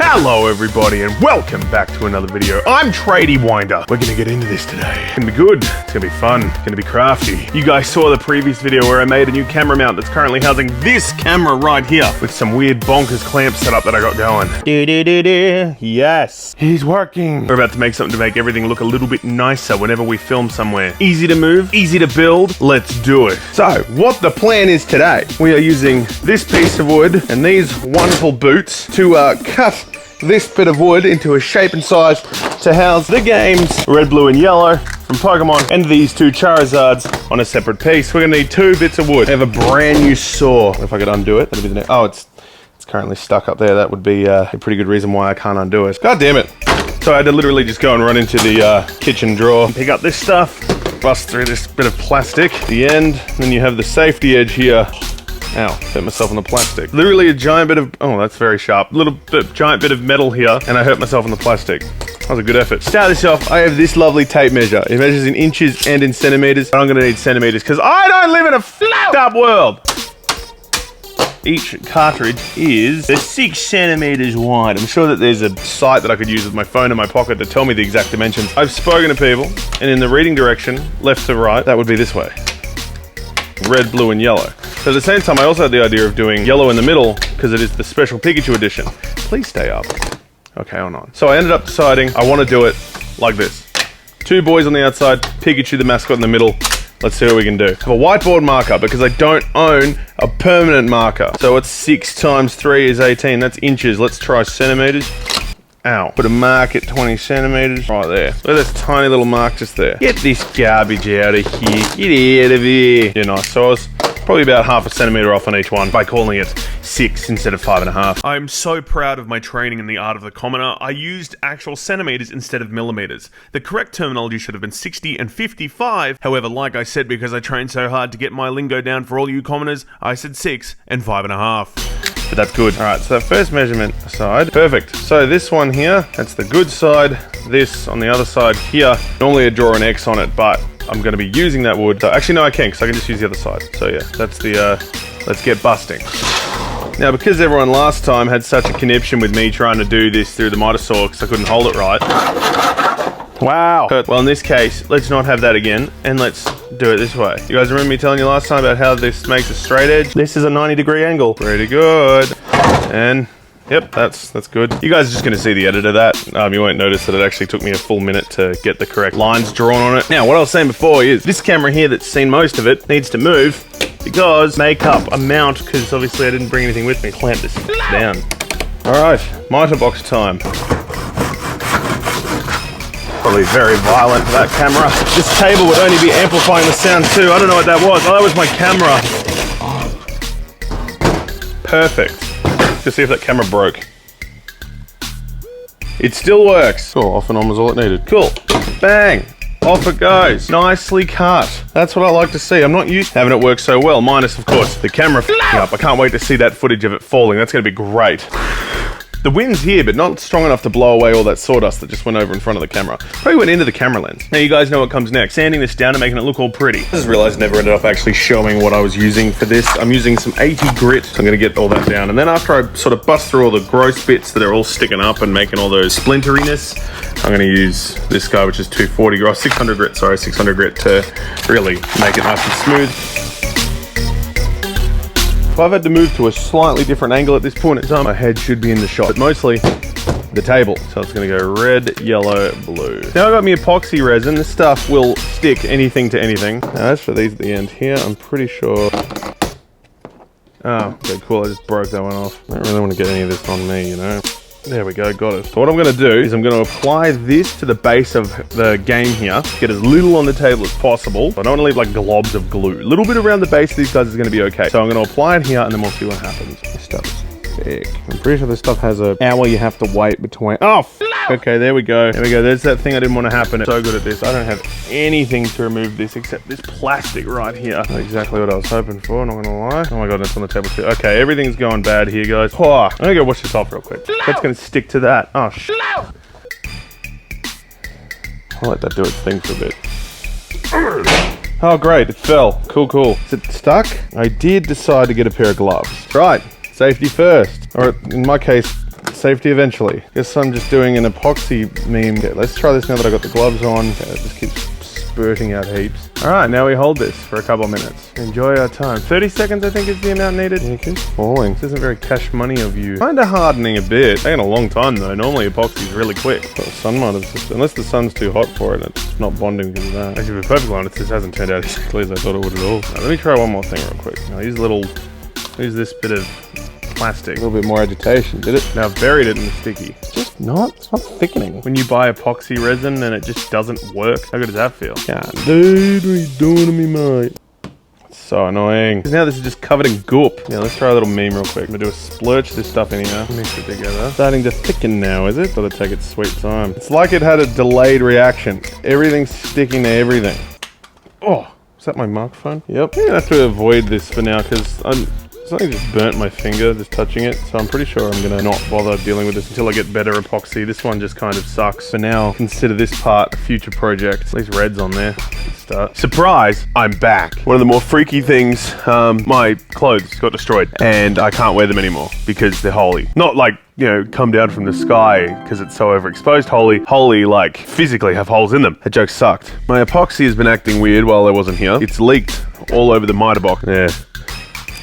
Hello everybody and welcome back to another video. I'm Netwinder. We're gonna get into this today. It's gonna be good, it's gonna be fun, it's gonna be crafty. You guys saw the previous video where I made a new camera mount that's currently housing this camera right here with some weird bonkers clamp setup that I got going. Yes, he's working. We're about to make something to make everything look a little bit nicer whenever we film somewhere. Easy to move, easy to build, let's do it. So, what the plan is today, we are using this piece of wood and these wonderful boots to cut this bit of wood into a shape and size to house the games red, blue and yellow from Pokemon and these two Charizards on a separate piece. We're gonna need 2 bits of wood. I have a brand new saw. If I could undo it, that'd be the next. Oh, it's currently stuck up there. That would be a pretty good reason why I can't undo it. God damn it. So I had to literally just go and run into the kitchen drawer, pick up this stuff, bust through this bit of plastic, the end, and then you have the safety edge here. Ow, hurt myself on the plastic. Literally a giant bit of, oh, that's very sharp. Giant bit of metal here, and I hurt myself on the plastic. That was a good effort. Start this off, I have this lovely tape measure. It measures in inches and in centimeters. I'm gonna need centimeters, because I don't live in a f***ed up world. Each cartridge is 6 centimeters wide. I'm sure that there's a site that I could use with my phone in my pocket to tell me the exact dimensions. I've spoken to people, and in the reading direction, left to right, that would be this way. Red, blue, and yellow. So at the same time, I also had the idea of doing yellow in the middle, because it is the special Pikachu edition. Please stay up. Okay, hold on. So I ended up deciding I want to do it like this. 2 boys on the outside, Pikachu the mascot in the middle. Let's see what we can do. I have a whiteboard marker because I don't own a permanent marker. So what's 6 times 3 is 18. That's inches. Let's try centimeters. Ow. Put a mark at 20 centimeters right there. Look at this tiny little mark just there. Get this garbage out of here. Get out of here. Yeah, nice. So I was probably about half a centimeter off on each one by calling it 6 instead of 5.5. I'm so proud of my training in the art of the commoner. I used actual centimeters instead of millimeters. The correct terminology should have been 60 and 55. However, like I said, because I trained so hard to get my lingo down for all you commoners, I said 6 and 5.5. But that's good. All right, so first measurement aside, perfect. So this one here, that's the good side. This on the other side here. Normally I draw an X on it, but I'm gonna be using that wood. So actually no, I can, because I can just use the other side. So yeah, that's the, let's get busting. Now, because everyone last time had such a conniption with me trying to do this through the miter saw because I couldn't hold it right. Wow. Well, in this case, let's not have that again, and let's do it this way. You guys remember me telling you last time about how this makes a straight edge? This is a 90-degree angle. Pretty good. And yep, that's good. You guys are just gonna see the edit of that. You won't notice that it actually took me a full minute to get the correct lines drawn on it. Now, what I was saying before is this camera here that's seen most of it needs to move because make up a mount, because obviously I didn't bring anything with me. Clamp this down. All right, miter box time. Probably very violent for that camera. This table would only be amplifying the sound too. I don't know what that was. Oh, that was my camera. Perfect. Let's see if that camera broke. It still works. Oh, off and on was all it needed. Cool. Bang. Off it goes. Nicely cut. That's what I like to see. I'm not used to having it work so well. Minus, of course, the camera f***ing up. I can't wait to see that footage of it falling. That's going to be great. The wind's here, but not strong enough to blow away all that sawdust that just went over in front of the camera. Probably went into the camera lens. Now you guys know what comes next. Sanding this down and making it look all pretty. I just realized I never ended up actually showing what I was using for this. I'm using some 80 grit. So I'm gonna get all that down. And then after I sort of bust through all the gross bits that are all sticking up and making all those splinteriness, I'm gonna use this guy, which is 240 grit, 600 grit, sorry, 600 grit to really make it nice and smooth. So I've had to move to a slightly different angle at this point in time. My head should be in the shot, but mostly the table. So it's gonna go red, yellow, blue. Now I got me epoxy resin. This stuff will stick anything to anything. Now as for these at the end here, I'm pretty sure. Oh, okay, cool, I just broke that one off. I don't really want to get any of this on me, you know. There we go, got it. So what I'm gonna do is I'm gonna apply this to the base of the game here, get as little on the table as possible. I don't wanna leave like globs of glue. A little bit around the base of these guys is gonna be okay. So I'm gonna apply it here and then we'll see what happens. This stuff is thick. I'm pretty sure this stuff has an hour you have to wait between. Oh, okay, there we go. There we go, there's that thing I didn't want to happen. I'm so good at this. I don't have anything to remove this except this plastic right here. Not exactly what I was hoping for, not gonna lie. Oh my god, that's on the table too. Okay, everything's going bad here, guys. Oh, I'm gonna go wash this off real quick. That's gonna stick to that. Oh, I'll let that do its thing for a bit. Oh great, it fell. Cool, cool. Is it stuck? I did decide to get a pair of gloves. Right, safety first. Or in my case, safety eventually. Guess I'm just doing an epoxy meme. Okay, let's try this now that I got the gloves on. Okay, it just keeps spurting out heaps. All right, now we hold this for a couple of minutes. Enjoy our time. 30 seconds, I think, is the amount needed. It keeps falling. This isn't very cash money of you. Kind of hardening a bit. Taking a long time though. Normally epoxy is really quick. Well, the sun might have just, unless the sun's too hot for it, it's not bonding because of that. Actually, to be perfectly honest, this hasn't turned out exactly as I thought it would at all. Now, let me try one more thing real quick. Now, use this bit of plastic. A little bit more agitation, did it? Now I've buried it in the sticky. It's not thickening. When you buy epoxy resin and it just doesn't work, how good does that feel? Yeah, dude, what are you doing to me, mate? It's so annoying. Now this is just covered in goop. Now let's try a little meme real quick. I'm gonna do a splurge this stuff in here. Mix it together. Starting to thicken now, is it? Gotta take its sweet time. It's like it had a delayed reaction. Everything's sticking to everything. Oh, is that my microphone? Yep. I'm gonna have to avoid this for now because something just burnt my finger just touching it, so I'm pretty sure I'm gonna not bother dealing with this until I get better epoxy. This one just kind of sucks. For now, consider this part a future project. At least red's on there. Good start. Surprise! I'm back. One of the more freaky things, my clothes got destroyed and I can't wear them anymore because they're holy. Not like, you know, come down from the sky because it's so overexposed. Holy, like, physically have holes in them. That joke sucked. My epoxy has been acting weird while I wasn't here. It's leaked all over the miter box. Yeah.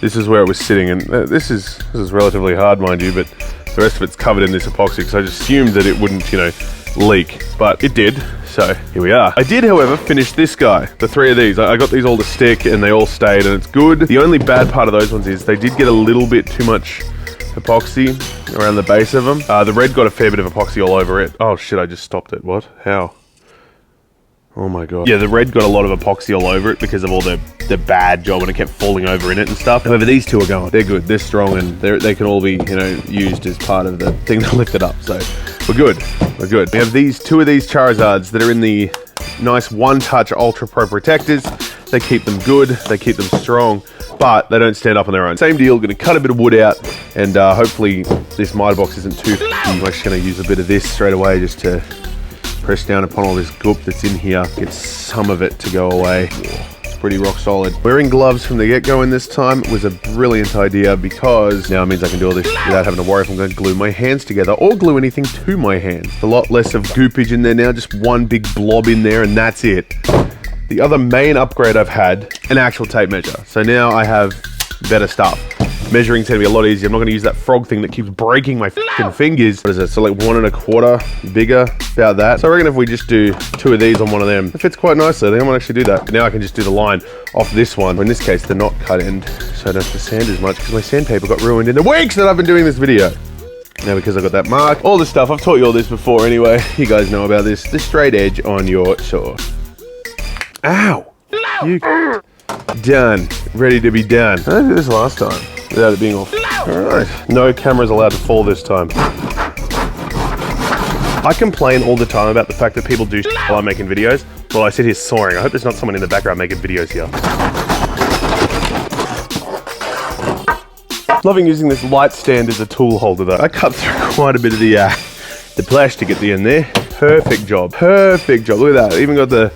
This is where it was sitting, and this is relatively hard, mind you, but the rest of it's covered in this epoxy because I just assumed that it wouldn't, you know, leak, but it did, so here we are. I did, however, finish this guy, the 3 of these. I got these all to stick, and they all stayed, and it's good. The only bad part of those ones is they did get a little bit too much epoxy around the base of them. The red got a fair bit of epoxy all over it. Oh shit, I just stopped it. What? How? Oh my god. Yeah, the red got a lot of epoxy all over it because of all the bad job and it kept falling over in it and stuff. However, these two are going. They're good. They're strong and they can all be, you know, used as part of the thing to lift it up. So we're good. We're good. We have two of these Charizards that are in the nice one-touch Ultra Pro protectors. They keep them good. They keep them strong, but they don't stand up on their own. Same deal. Going to cut a bit of wood out and hopefully this miter box isn't too I'm just going to use a bit of this straight away just to press down upon all this goop that's in here, get some of it to go away. It's pretty rock solid. Wearing gloves from the get-go in this time was a brilliant idea because now it means I can do all this without having to worry if I'm going to glue my hands together or glue anything to my hands. A lot less of goopage in there now, just one big blob in there and that's it. The other main upgrade I've had, an actual tape measure. So now I have better stuff. Measuring's gonna be a lot easier. I'm not gonna use that frog thing that keeps breaking my fucking fingers. What is it? So like 1 1/4 bigger, about that. So I reckon if we just do 2 of these on one of them, it fits quite nicely. I think I might actually do that. But now I can just do the line off this one. In this case, the not cut end, so I don't have to sand as much because my sandpaper got ruined in the weeks that I've been doing this video. Now because I got that mark, all this stuff, I've taught you all this before anyway. You guys know about this. The straight edge on your saw. Ow! You done. Ready to be done. I did this last time without it being off. Alright. No camera's allowed to fall this time. I complain all the time about the fact that people do while I'm making videos. Well, I sit here sawing. I hope there's not someone in the background making videos here. Loving using this light stand as a tool holder though. I cut through quite a bit of the plastic at the end there. Perfect job. Perfect job. Look at that. Even got the...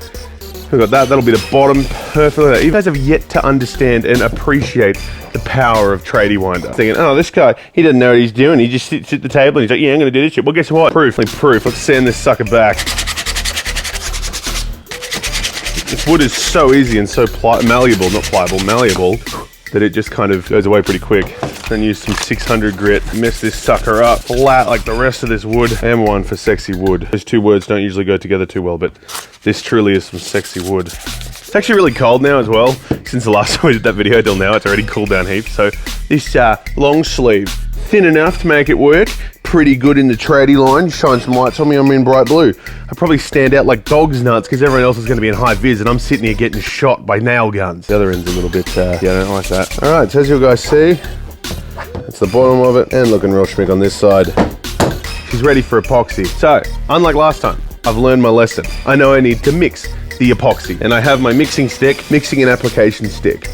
We've got that, that'll be the bottom, perfect. You guys have yet to understand and appreciate the power of Netwinder. Thinking, oh, this guy, he doesn't know what he's doing. He just sits at the table and he's like, yeah, I'm gonna do this shit. Well, guess what? Proof. Let's sand this sucker back. This wood is so easy and so malleable, not pliable, malleable, that it just kind of goes away pretty quick. Then use some 600 grit, mess this sucker up, flat like the rest of this wood. And one for sexy wood. Those two words don't usually go together too well, but this truly is some sexy wood. It's actually really cold now as well. Since the last time we did that video till now, it's already cooled down heaps. So this long sleeve, thin enough to make it work. Pretty good in the tradie line. Shine some lights on me, I'm in bright blue. I probably stand out like dog's nuts because everyone else is going to be in high vis and I'm sitting here getting shot by nail guns. The other end's a little bit, yeah, I don't like that. All right, so as you guys see, that's the bottom of it and looking real schmick on this side. She's ready for epoxy. So, unlike last time, I've learned my lesson. I know I need to mix the epoxy and I have my mixing and application stick.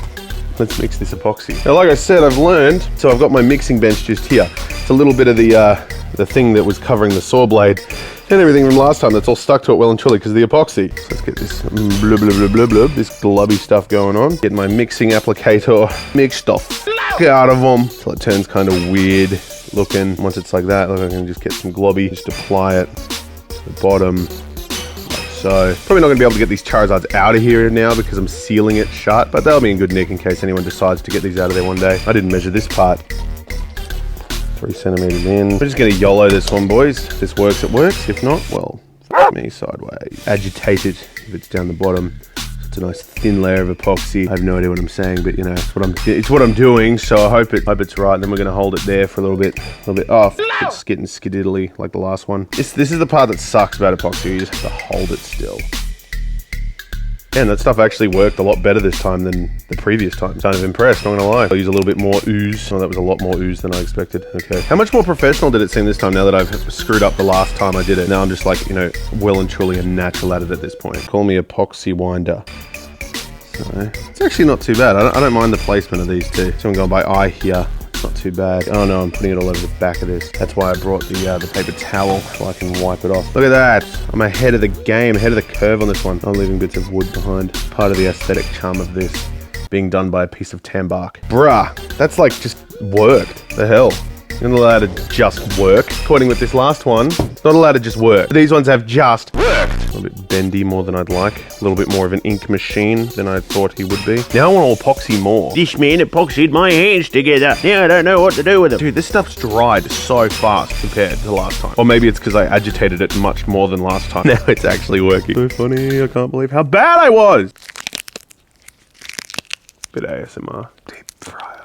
Let's mix this epoxy. Now, like I said, I've learned, so I've got my mixing bench just here. It's a little bit of the thing that was covering the saw blade and everything from last time that's all stuck to it well and truly because of the epoxy. So let's get this blub, blub, blub, blub, blub, this glubby stuff going on. Get my mixing applicator mixed off out of them till it turns kind of weird looking. Once it's like that, look, I can just get some globby, just apply it to the bottom. So, probably not going to be able to get these Charizards out of here now because I'm sealing it shut, but that'll be in good nick in case anyone decides to get these out of there one day. I didn't measure this part. 3 centimeters in. We're just going to YOLO this one, boys. If this works, it works. If not, well, fuck me sideways. Agitate it if it's down the bottom. It's a nice thin layer of epoxy. I have no idea what I'm saying, but you know, it's what I'm doing. So I hope it's right. And then we're going to hold it there for a little bit. Oh, it's getting skididdly like the last one. This is the part that sucks about epoxy. You just have to hold it still. And that stuff actually worked a lot better this time than the previous time. Kind of impressed, not gonna lie. I'll use a little bit more ooze. Oh, that was a lot more ooze than I expected. Okay. How much more professional did it seem this time now that I've screwed up the last time I did it? Now I'm just like, you know, well and truly a natural at it at this point. Call me epoxy winder. So, it's actually not too bad. I don't mind the placement of these two. So I'm going by eye here. Not too bad. Oh no, I'm putting it all over the back of this. That's why I brought the paper towel so I can wipe it off. Look at that. I'm ahead of the game, ahead of the curve on this one. I'm leaving bits of wood behind. Part of the aesthetic charm of this being done by a piece of tan bark. Bruh, that's like just worked. The hell? You're not allowed to just work. According with this last one, it's not allowed to just work. These ones have just worked. A little bit bendy more than I'd like. A little bit more of an ink machine than I thought he would be. Now I want to epoxy more. This man epoxied my hands together. Now I don't know what to do with them. Dude, this stuff's dried so fast compared to last time. Or maybe it's because I agitated it much more than last time. Now it's actually working. So funny, I can't believe how bad I was. Bit ASMR. Deep fryer.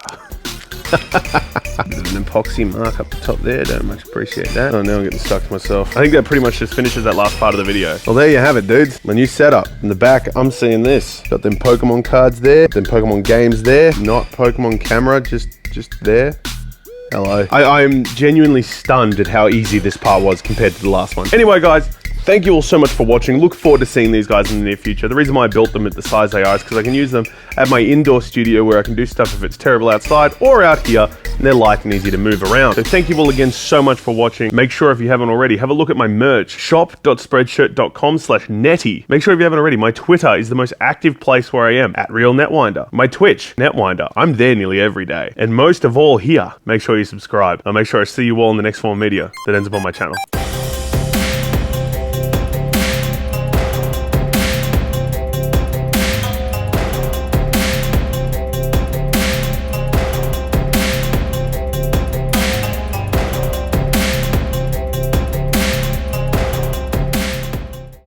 Bit of an epoxy mark up the top there, don't much appreciate that. Oh, now I'm getting stuck to myself. I think that pretty much just finishes that last part of the video. Well, there you have it, dudes. My new setup. In the back, I'm seeing this. Got them Pokemon cards there, them Pokemon games there, not Pokemon camera, just there. Hello. I'm genuinely stunned at how easy this part was compared to the last one. Anyway, guys, thank you all so much for watching. Look forward to seeing these guys in the near future. The reason why I built them at the size they are is because I can use them at my indoor studio where I can do stuff if it's terrible outside or out here, and they're light and easy to move around. So thank you all again so much for watching. Make sure if you haven't already, have a look at my merch, shop.spreadshirt.com/netty. Make sure if you haven't already, my Twitter is the most active place where I am, at Real Netwinder. My Twitch, Netwinder, I'm there nearly every day. And most of all here, make sure you subscribe. I'll make sure I see you all in the next form of media that ends up on my channel.